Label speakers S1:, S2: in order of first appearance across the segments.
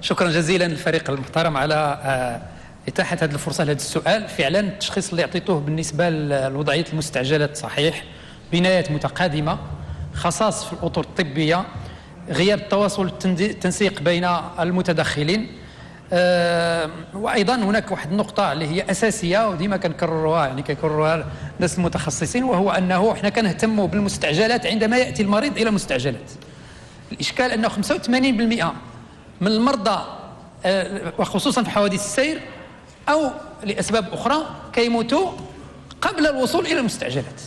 S1: شكرا جزيلا للفريق المحترم على إتاحة هذه الفرصة لهذا السؤال. فعلا التشخيص اللي أعطيتوه بالنسبة لوضعية المستعجلات صحيح، بنايات متقادمة، خصاص في الأطر الطبية، غياب التواصل التنسيق بين المتدخلين. وأيضا هناك واحد النقطة اللي هي أساسية وديما كنكرروها، يعني كيكرروها الناس المتخصصين، وهو أنه احنا كنهتموا بالمستعجلات عندما يأتي المريض إلى مستعجلات. الإشكال أنه 85% من المرضى وخصوصا في حوادث السير أو لأسباب أخرى كيموتوا قبل الوصول إلى المستعجلات.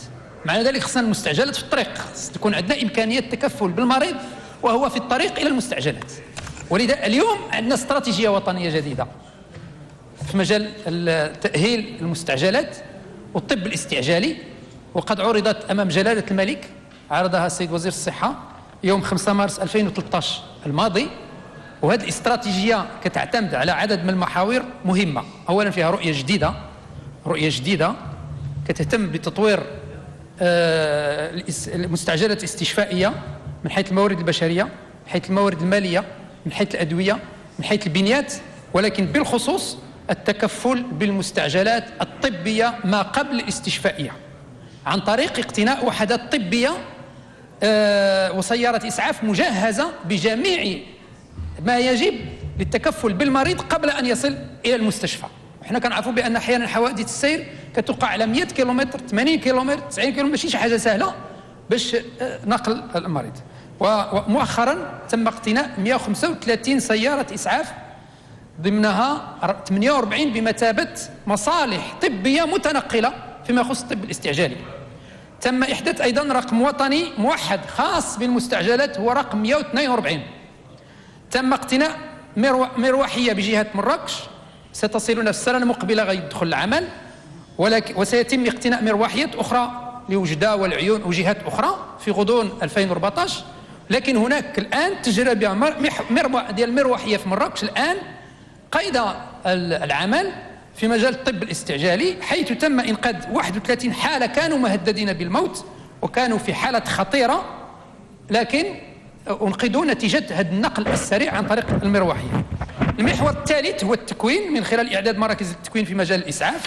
S1: معنى ذلك خصنا المستعجلات في الطريق، تكون عندنا إمكانية التكفل بالمريض وهو في الطريق إلى المستعجلات. ولذا اليوم عندنا استراتيجية وطنية جديدة في مجال تأهيل المستعجلات والطب الاستعجالي، وقد عرضت أمام جلالة الملك، عرضها السيد وزير الصحة يوم 5 مارس 2013 الماضي. وهذه الاستراتيجية كتعتمد على عدد من المحاور مهمة. أولا فيها رؤية جديدة كتهتم بتطوير المستعجلات الاستشفائية من حيث الموارد البشرية، من حيث الموارد المالية، من حيث الأدوية، من حيث البنيات، ولكن بالخصوص التكفل بالمستعجلات الطبية ما قبل الاستشفائية عن طريق اقتناء وحدات طبية وسيارة إسعاف مجهزة بجميع ما يجب للتكفل بالمريض قبل أن يصل إلى المستشفى. احنا كنعرفوا بأن أحيانا حوادث السير كتوقع على 100 كيلومتر، 80 كيلومتر، 90 كيلومتر، ماشي شي حاجة سهلة باش نقل المريض. ومؤخرا تم اقتناء 135 سيارة إسعاف، ضمنها 48 بمثابة مصالح طبية متنقلة فيما يخص الطب الاستعجالي. تم إحداث أيضا رقم وطني موحد خاص بالمستعجلات، هو رقم 142. تم اقتناء مروحية بجهة مراكش ستصلنا في السنة المقبلة غيدخل العمل، وسيتم اقتناء مروحيات أخرى لوجدة والعيون وجهات أخرى في غضون 2014. لكن هناك الآن تجربة ديال المروحية في مراكش الآن قيد العمل في مجال الطب الاستعجالي، حيث تم إنقاذ 31 حالة كانوا مهددين بالموت وكانوا في حالة خطيرة، لكن أنقذوا نتيجة هذا النقل السريع عن طريق المروحية. المحور الثالث هو التكوين من خلال إعداد مراكز التكوين في مجال الإسعاف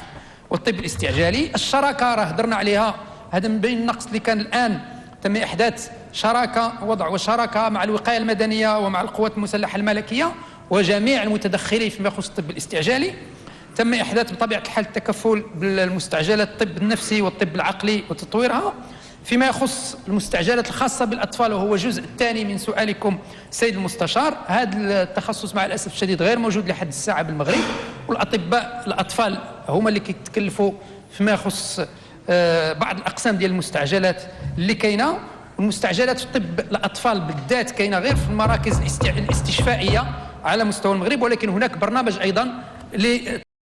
S1: والطب الاستعجالي. الشراكة راه هضرنا عليها، هذا من بين النقص اللي كان الآن. تم إحداث وضع شراكة مع الوقاية المدنية ومع القوات المسلحة الملكية وجميع المتدخلين فيما يخص الطب الاستعجالي. تم إحداث بطبيعة الحال التكفل بالمستعجلات الطب النفسي والطب العقلي وتطويرها. فيما يخص المستعجلات الخاصة بالأطفال، وهو الجزء الثاني من سؤالكم سيد المستشار، هذا التخصص مع الأسف الشديد غير موجود لحد الساعة بالمغرب، والأطباء الأطفال هما اللي كيتكلفوا فيما يخص بعض الأقسام ديال المستعجلات اللي كاينة. والمستعجلات في طب الأطفال بالذات كاينة غير في المراكز الاستشفائية على مستوى المغرب، ولكن هناك برنامج أيضا